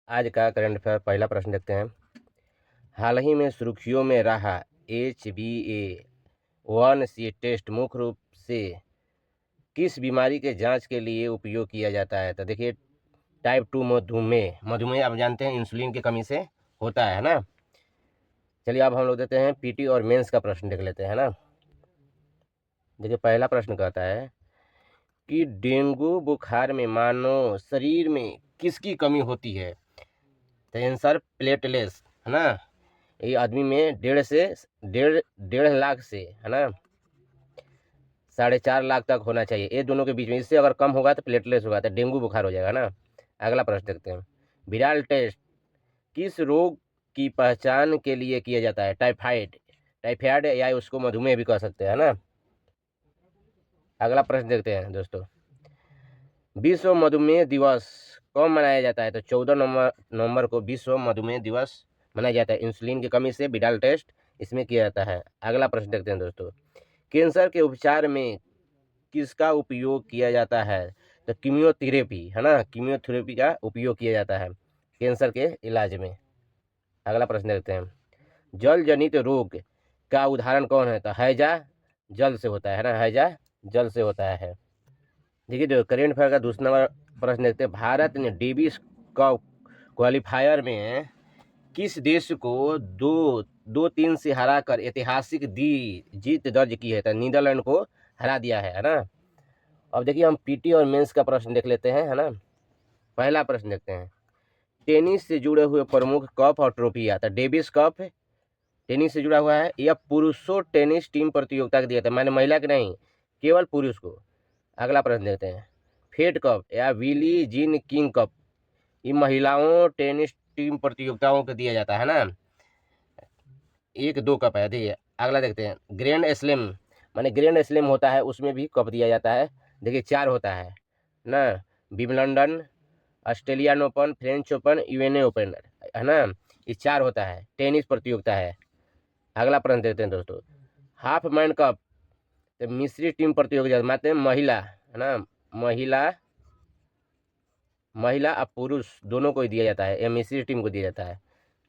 आज का current affair पहला प्रश्न देखते हैं। हाल ही में सुर्खियों में रहा HbA1c टेस्ट मुख्य रूप से किस बीमारी के जांच के लिए उपयोग किया जाता है? तो देखिए, टाइप 2 मधुमेह। मधुमेह आप जानते हैं इंसुलिन की कमी से होता है ना। चलिए अब हम लोग देते हैं पीटी और मेंस का प्रश्न देख लेते हैं ना। देखिए, पहला प्रश्न कहता है कि डेंगू बुखार में मानव शरीर में किसकी कमी होती है? तो आंसर प्लेटलेट्स है ना। ये आदमी में डेढ़ लाख से है ना 4.5 लाख तक होना चाहिए, ये दोनों के बीच में। इससे अगर कम होगा तो प्लेटलेट्स होगा, तो डेंगू बुखार हो जाएगा ना। अगला प्रश्न देखते हैं। विराल टेस्ट किस रोग की पहचान के लिए किया जाता है? टाइफाइड या उसको मधुमेह भी कह सकते हैं ना। अगला प्रश्न देखते हैं दोस्तों। विश्व मधुमेह दिवस कब मनाया जाता है? तो 14 नवंबर को विश्व मधुमेह दिवस मनाया जाता है। इंसुलिन की कमी से विडाल टेस्ट इसमें किया जाता है। अगला प्रश्न देखते हैं दोस्तों। कैंसर के उपचार में किसका उपयोग किया जाता है? तो कीमोथेरेपी है ना, कीमोथेरेपी का उपयोग किया जाता है कैंसर के इलाज में। अगला प्रश्न देखते हैं। जल जनित रोग का उदाहरण कौन है? तो हैजा जल से होता है ना, हैजा जल से होता है। देखिए, जो करेंट अफेयर का दूसरा नंबर प्रश्न देखते हैं। भारत ने डेविस कप क्वालिफायर में किस देश को 2-3 से हराकर ऐतिहासिक जीत दर्ज की है? तो नीदरलैंड को हरा दिया है ना। अब देखिए, हम पीटी और मेंस का प्रश्न देख लेते हैं है ना। पहला प्रश्न देखते हैं। टेनिस से जुड़े हुए प्रमुख कप और ट्रॉफी आता है। डेविस कप टेनिस से जुड़ा हुआ है। यह पुरुषों टेनिस टीम प्रतियोगिता के दिया था, माने महिला के नहीं, केवल पुरुष को। अगला प्रश्न देखते हैं। फेड कप या विली जीन किंग कप ये महिलाओं टेनिस टीम प्रतियोगिताओं को दिया जाता है ना। 1-2 कप है। देखिए, अगला देखते हैं। ग्रैंड स्लैम माने ग्रैंड स्लैम होता है, उसमें भी कप दिया जाता है। देखिए, 4 होता है ना। Wimbledon, Australian open, French open, UNA open है ना। ये 4 होता है, टेनिस प्रतियोगिता है। अगला प्रश्न देखते हैं दोस्तों। हाफ मैन कप तो मिश्रित टीम प्रतियोगिता मानते हैं, महिला है ना, महिला महिला और पुरुष दोनों को ही दिया जाता है, या मिश्रित टीम को दिया जाता है।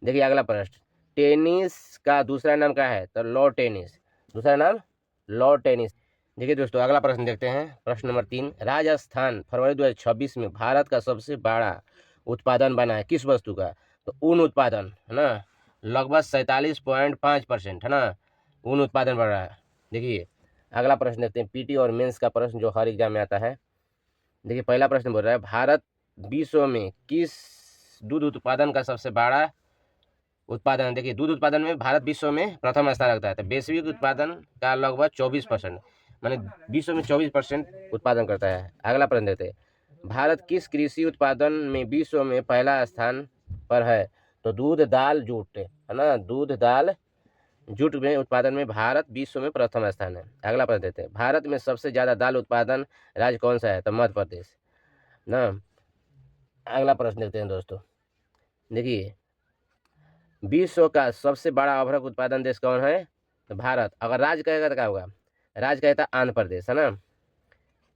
देखिए, अगला प्रश्न। टेनिस का दूसरा नाम क्या है? तो लॉ टेनिस। दूसरा नाम लॉ टेनिस। देखिए दोस्तों, अगला प्रश्न देखते हैं। प्रश्न नंबर 3। राजस्थान फरवरी 2026 में भारत का सबसे बड़ा उत्पादन बना है किस वस्तु का? तो ऊन उत्पादन है ना। लगभग 47.5% है ना, ऊन उत्पादन बढ़ रहा है। देखिए, अगला प्रश्न देखते हैं। पीटी और मेंस का प्रश्न जो हर एग्जाम में आता है। देखिए, पहला प्रश्न बोल रहा है। भारत विश्व में किस दूध उत्पादन का सबसे बड़ा उत्पादन? देखिए, दूध उत्पादन में भारत विश्व में प्रथम स्थान रखता है। तो वैश्विक उत्पादन का लगभग 24%, माने विश्व में 24% उत्पादन करता है। अगला प्रश्न देते हैं। भारत किस कृषि उत्पादन में विश्व में पहला स्थान पर है? तो दूध दाल जूट है ना, दूध दाल जूट में उत्पादन में भारत विश्व में प्रथम स्थान है। अगला प्रश्न देते हैं। भारत में सबसे ज्यादा दाल उत्पादन राज्य कौन सा है? तो मध्य प्रदेश ना। अगला प्रश्न देखते हैं दोस्तों। देखिए, विश्व का सबसे बड़ा अभ्रक उत्पादन देश कौन है? तो भारत। अगर राज्य कहेगा तो क्या होगा? राज्य कहता है आंध्र प्रदेश है ना।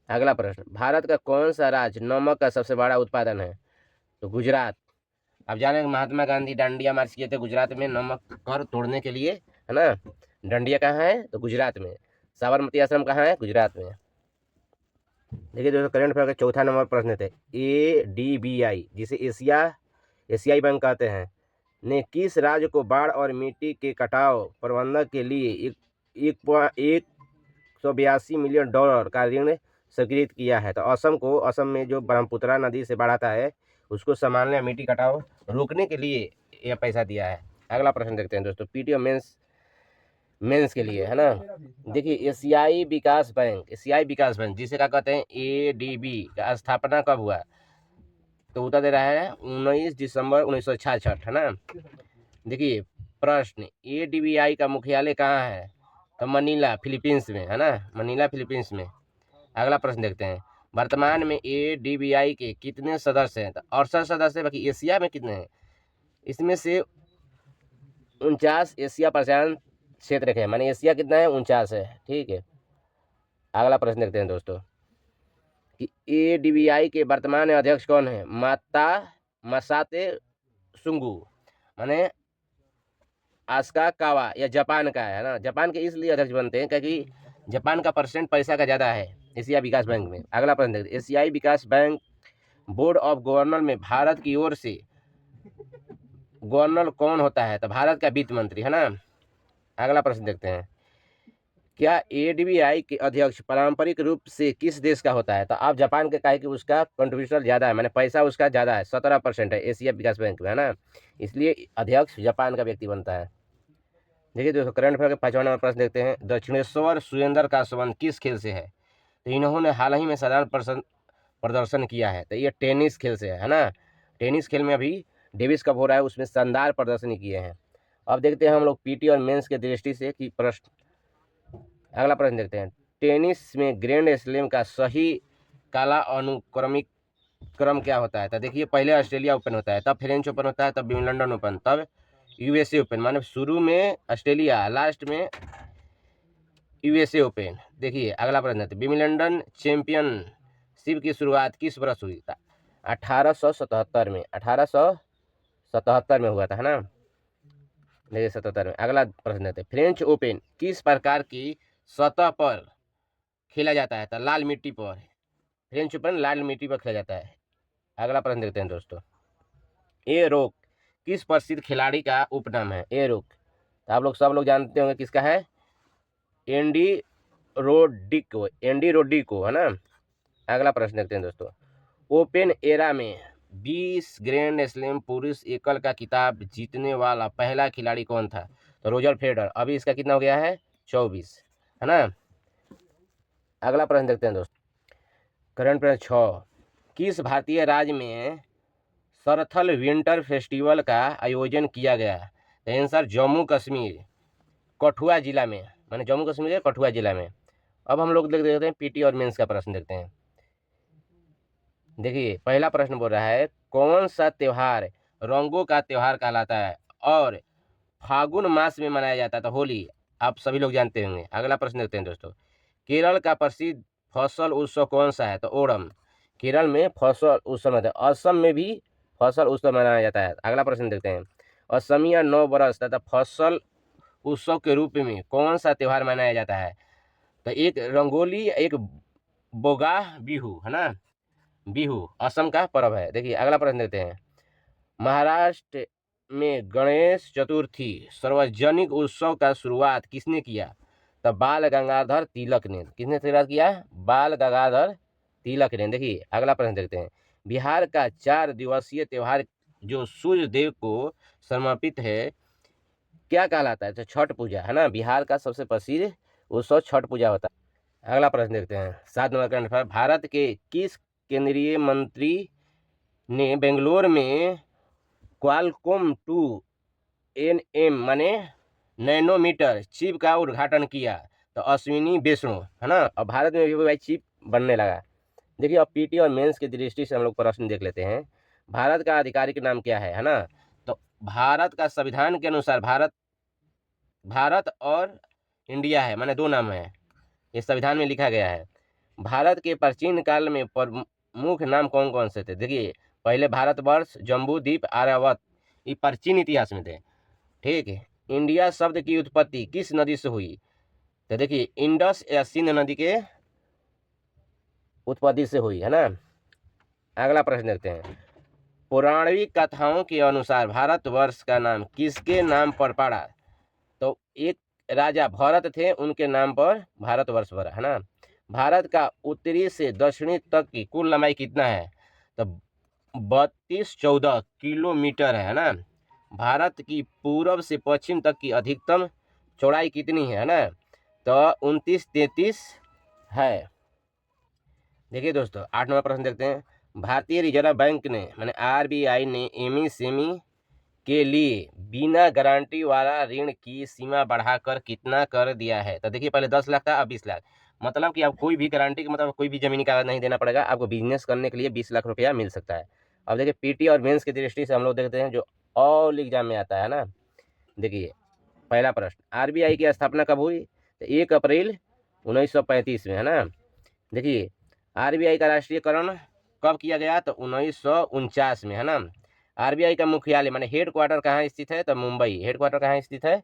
अगला प्रश्न। भारत का कौन सा राज्य नमक का सबसे बड़ा उत्पादन है? तो गुजरात। अब जाने महात्मा गांधी डांडिया मार्च किए थे गुजरात में नमक कर तोड़ने के लिए है ना। डांडिया कहाँ है? तो गुजरात में। साबरमती आश्रम कहाँ है? गुजरात में। देखिए दोस्तों, करंट अफेयर का चौथा नंबर प्रश्न थे। ADBI जिसे एशियाई बैंक कहते हैं ने किस राज्य को बाढ़ और मिट्टी के कटाव प्रबंधन के लिए 182 मिलियन डॉलर का ऋण स्वीकृत किया है? तो असम में जो ब्रह्मपुत्रा नदी से बाढ़ आता है उसको संभालने और मिट्टी कटाव रोकने के लिए यह पैसा दिया है। अगला प्रश्न देखते हैं दोस्तों। पीटी और मेंस के लिए है ना। देखिए, एशियाई विकास बैंक जिसे क्या कहते हैं ADB का स्थापना कब हुआ? तो उत्तर दे रहा है 19 दिसंबर 1966 है ना। देखिए, प्रश्न। ADBI का मुख्यालय कहाँ है? तो मनीला फिलीपींस में है ना, मनीला फिलीपींस में। अगला प्रश्न देखते हैं। वर्तमान में ADBI के कितने सदस्य हैं? तो 68 सदस्य। बाकी एशिया में कितने हैं? इसमें से 49 एशिया प्रशांत क्षेत्र के, माने एशिया कितना है? 49 है। ठीक है। अगला प्रश्न देखते हैं दोस्तों कि ADBI के वर्तमान अध्यक्ष कौन है? माता मसाते सुंगू माने आस्का कावा या जापान का है ना। जापान के इसलिए अध्यक्ष बनते हैं क्योंकि जापान का परसेंट पैसा का ज़्यादा है एशियाई विकास बैंक में। अगला प्रश्न देखते हैं, एशियाई विकास बैंक बोर्ड ऑफ गवर्नर में भारत की ओर से गवर्नर कौन होता है? तो भारत का वित्त मंत्री है ना। अगला प्रश्न देखते हैं, क्या एडीबीआई के अध्यक्ष पारंपरिक रूप से किस देश का होता है? तो आप जापान के कहे कि उसका कंट्रीब्यूशन ज़्यादा है, मैंने पैसा उसका ज़्यादा है, 17% है एशिया विकास बैंक में, है ना, इसलिए अध्यक्ष जापान का व्यक्ति बनता है। देखिए दोस्तों, करंट अफेयर के 5वां नंबर प्रश्न देखते हैं, दक्षिणेश्वर सुरेंद्र का संबंध किस खेल से है? तो इन्होंने हाल ही में साधारण प्रदर्शन किया है, तो ये टेनिस खेल से है ना। टेनिस खेल में अभी डेविस कप हो रहा है, उसमें शानदार प्रदर्शन किए हैं। अब देखते हैं हम लोग पीटी और मेंस के दृष्टि से कि प्रश्न। अगला प्रश्न देखते हैं, टेनिस में ग्रैंड स्लैम का सही काला अनुक्रमिक क्रम क्या होता है? तो देखिए, पहले ऑस्ट्रेलिया ओपन होता है, तब फ्रेंच ओपन होता है, तब विंबलडन ओपन, तब यूएसए ओपन, माने शुरू में ऑस्ट्रेलिया, लास्ट में यूएसए ओपन। देखिए अगला प्रश्न है, विंबलडन चैंपियनशिप की शुरुआत किस वर्ष हुई था? 1877 में, 1877 में हुआ था, है ना। देखिए 77 में। अगला प्रश्न है, फ्रेंच ओपन किस प्रकार की सतह पर खेला जाता है? तो लाल मिट्टी पर। फ्रेंच ओपन लाल मिट्टी पर खेला जाता है। अगला प्रश्न देखते हैं दोस्तों, ए रोक किस प्रसिद्ध खिलाड़ी का उपनाम है? ए रोक, तो आप लोग सब लोग जानते होंगे किसका है, एंडी रोड्रिको, एंडी रोड्रिको, है ना। अगला प्रश्न देखते हैं दोस्तों, ओपन एरा में 20 ग्रैंड स्लैम पुरुष एकल का खिताब जीतने वाला पहला खिलाड़ी कौन था? तो रोजर फेडरर। अभी इसका कितना हो गया है? 24, है ना। अगला प्रश्न देखते हैं दोस्तों, करंट प्रश्न 6, किस भारतीय राज्य में सरथल विंटर फेस्टिवल का आयोजन किया गया? तो आंसर जम्मू कश्मीर, कठुआ जिला में, माने जम्मू कश्मीर के कठुआ जिला में। अब हम लोग देख देखते हैं पीटी और मेंस का प्रश्न देखते हैं। देखिए पहला प्रश्न बोल रहा है, कौन सा त्योहार रंगों का त्योहार कहलाता है और फागुन मास में मनाया जाता है? तो होली, आप सभी लोग जानते होंगे। अगला प्रश्न देखते हैं दोस्तों, केरल का प्रसिद्ध फसल उत्सव कौन सा है? तो ओणम, केरल में फसल उत्सव मनाते हैं। असम में भी फसल उत्सव मनाया जाता है। अगला प्रश्न देखते हैं, असमिया नव वर्ष तथा फसल उत्सव के रूप में कौन सा त्योहार मनाया जाता है? तो एक रंगोली, एक बोगा बिहू, है ना, बिहू असम का पर्व है। देखिए अगला प्रश्न देखते हैं, महाराष्ट्र में गणेश चतुर्थी सार्वजनिक उत्सव का शुरुआत किसने किया? तो बाल गंगाधर तिलक ने। किसने शुरुआत किया? बाल गंगाधर तिलक ने। देखिए अगला प्रश्न देखते हैं, बिहार का 4 दिवसीय त्योहार जो सूर्य देव को समर्पित है क्या कहलाता है? तो छठ पूजा, है ना। बिहार का सबसे प्रसिद्ध उत्सव छठ पूजा होता है। अगला प्रश्न देखते हैं, 7 नंबर करंट अफेयर, भारत के किस केंद्रीय मंत्री ने बेंगलोर में क्वालकॉम 2nm माने नैनोमीटर चिप का उद्घाटन किया? तो अश्विनी वैष्णव, है ना। अब भारत में भी भाई चिप बनने लगा। देखिए अब पीटी और मेंस की दृष्टि से हम लोग प्रश्न देख लेते हैं, भारत का आधिकारिक नाम क्या है ना। तो भारत का संविधान के अनुसार भारत और इंडिया है, माने 2 नाम है, ये संविधान में लिखा गया है। भारत के प्राचीन काल में प्रमुख नाम कौन कौन से थे? देखिए पहले भारतवर्ष, जम्बू द्वीप, आर्यावर्त, ये प्राचीन इतिहास में थे। ठीक है, इंडिया शब्द की उत्पत्ति किस नदी से हुई? तो देखिए इंडस या सिंध नदी के उत्पत्ति से हुई, है ना। अगला प्रश्न देखते हैं, पौराणिक कथाओं के अनुसार भारतवर्ष का नाम किसके नाम पर पड़ा? तो एक राजा भरत थे, उनके नाम पर भारतवर्ष पड़ा, है ना। भारत का उत्तरी से दक्षिणी तक की कुल लंबाई कितना है? तो 3214 किलोमीटर है ना। भारत की पूर्व से पश्चिम तक की अधिकतम चौड़ाई कितनी है ना? तो 2933 है। देखिए दोस्तों 8 नंबर प्रश्न देखते हैं, भारतीय रिजर्व बैंक ने माने आरबीआई ने एमएसएमई के लिए बिना गारंटी वाला ऋण की सीमा बढ़ाकर कितना कर दिया है? तो देखिए पहले 10 लाख था, अब 20 लाख, मतलब कि अब कोई भी गारंटी का मतलब कोई भी जमीनी कागज नहीं देना पड़ेगा, आपको बिजनेस करने के लिए 20 लाख रुपया मिल सकता है। अब देखिए पीटी और मेंस की दृष्टि से हम लोग देखते हैं जो ऑल एग्जाम में आता है ना। देखिए पहला प्रश्न, आरबीआई की स्थापना कब हुई? तो 1 अप्रैल 1935 में, है ना। देखिए आरबीआई का राष्ट्रीयकरण कब किया गया? तो 1949 में, है ना। आरबीआई का मुख्यालय माने हेड क्वार्टर कहाँ स्थित है? तो मुंबई। हेड क्वार्टर कहाँ स्थित है?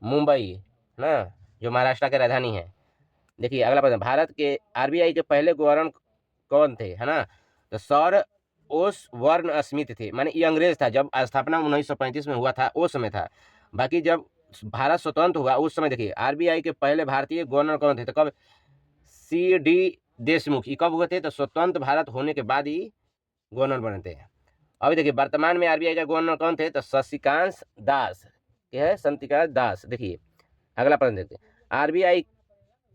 मुंबई, ना, जो महाराष्ट्र की राजधानी है। देखिए अगला प्रश्न, भारत के आरबीआई के पहले गवर्नर कौन थे? है ना, तो सर ओसबर्न स्मिथ थे। माने ये अंग्रेज था, जब स्थापना 1935 में हुआ था उस समय था। बाकी जब भारत स्वतंत्र हुआ उस समय देखिए आरबीआई के पहले भारतीय गवर्नर कौन थे? तो कब? C D Deshmukh. ये कब हुए थे? तो स्वतंत्र भारत होने के बाद ही गवर्नर बने थे। अभी देखिए वर्तमान में आरबीआई का गवर्नर कौन थे? तो शशिकांत दास। क्या है? शशिकांत दास। देखिए अगला प्रश्न देखते हैं, आरबीआई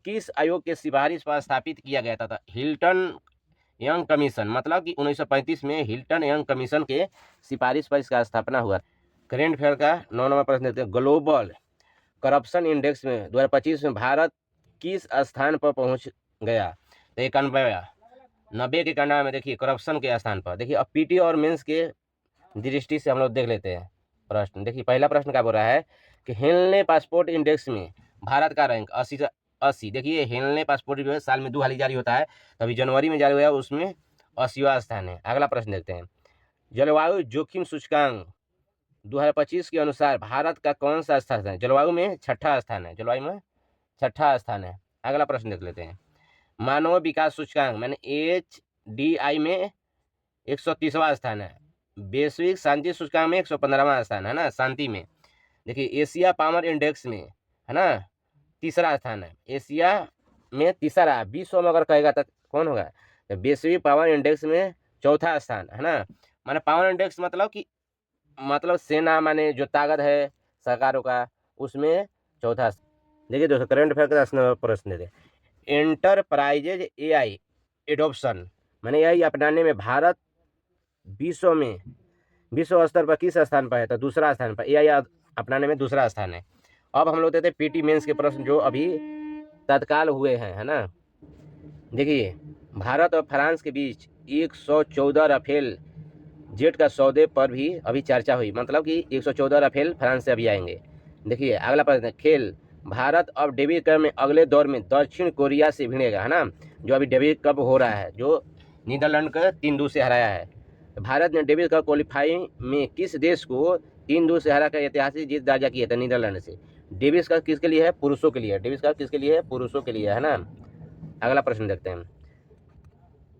किस आयोग के सिफारिश पर स्थापित किया गया था? Hilton young commission. मतलब कि 1935 में हिल्टन यंग कमीशन के सिफारिश पर इसका स्थापना हुआ। करेंट अफेयर का 9 नंबर प्रश्न देखते हैं, ग्लोबल करप्शन इंडेक्स में 2025 में भारत किस स्थान पर पहुंच गया? तो 91, 90 के कनाडा में देखिए करप्शन के स्थान पर। देखिए अब पीटी और मेंस के दृष्टि से हम लोग देख लेते हैं प्रश्न। देखिए पहला प्रश्न क्या बोल रहा है कि हेनले पासपोर्ट इंडेक्स में भारत का रैंक 80। देखिए हेनले पासपोर्ट जो है साल में 2 हाली जारी होता है, तो अभी जनवरी में जारी हुआ, उसमें 80वां स्थान है। अगला प्रश्न देखते हैं, जलवायु जोखिम सूचकांक 2025 के अनुसार भारत का कौन सा स्थान है? जलवायु में 6ठा स्थान है। जलवायु में 6ठा स्थान है। अगला प्रश्न देख लेते हैं, मानव विकास सूचकांक मैंने HDI में 130वां स्थान है। वैश्विक शांति सूचकांक में 115वां स्थान है ना, शांति में। देखिए एशिया पावर इंडेक्स में, है ना, 3रा स्थान है। एशिया में 3रा, विश्व में अगर कहेगा तो कौन होगा? तो वैश्विक पावर इंडेक्स में 4था स्थान, है ना। माने पावर इंडेक्स मतलब कि मतलब सेना, माने जो ताकत है सरकारों का, उसमें 4था। देखिए दोस्तों करंट अफेयर का 10 नंबर प्रश्न दे, एंटरप्राइजेज एआई एडॉप्शन माने एआई अपनाने में भारत विश्व स्तर पर किस स्थान पर है? तो 2रा स्थान पर। एआई अपनाने में 2रा स्थान है। अब हम लोग देते हैं पीटी मेंस के प्रश्न जो अभी तत्काल हुए हैं, है ना। देखिए भारत और फ्रांस के बीच 114 राफेल जेट का सौदे पर भी अभी चर्चा हुई। मतलब कि 114 राफेल फ्रांस से अभी आएंगे। देखिए अगला प्रश्न, खेल भारत अब डेविड कप में अगले दौर में दक्षिण कोरिया से भिड़ेगा, है ना, जो अभी डेविड कप हो रहा है, जो नीदरलैंड को 3-2 से हराया है। भारत ने डेविड कप क्वालिफाइंग में किस देश को 3-2 से हरा कर ऐतिहासिक जीत दर्ज किया था? नीदरलैंड से। डेविस कप किसके लिए है? पुरुषों के लिए। डेविस कप किसके लिए है? पुरुषों के लिए, है ना। अगला प्रश्न देखते हैं,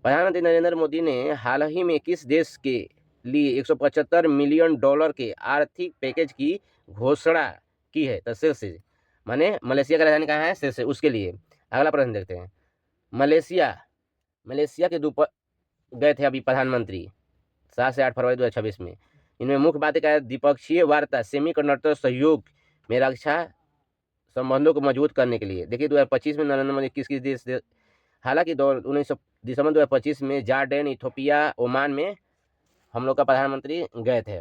प्रधानमंत्री नरेंद्र मोदी ने हाल ही में किस देश के लिए $175 मिलियन के आर्थिक पैकेज की घोषणा की है? तो सेशेल्स, माने मलेशिया का राजधानी कहाँ है? सेशेल्स, उसके लिए। अगला प्रश्न देखते हैं, मलेशिया के दुबई गए थे अभी प्रधानमंत्री 7 से 8 फरवरी 2026 में। इनमें मुख्य बातें क्या है? द्विपक्षीय वार्ता, सेमीकंडक्टर सहयोग में रक्षा संबंधों को मजबूत करने के लिए। देखिए 2025 में नरेंद्र मोदी किस किस देश, हालांकि 19 दिसंबर 2025 में जॉर्डन, इथोपिया, ओमान में हम लोग का प्रधानमंत्री गए थे।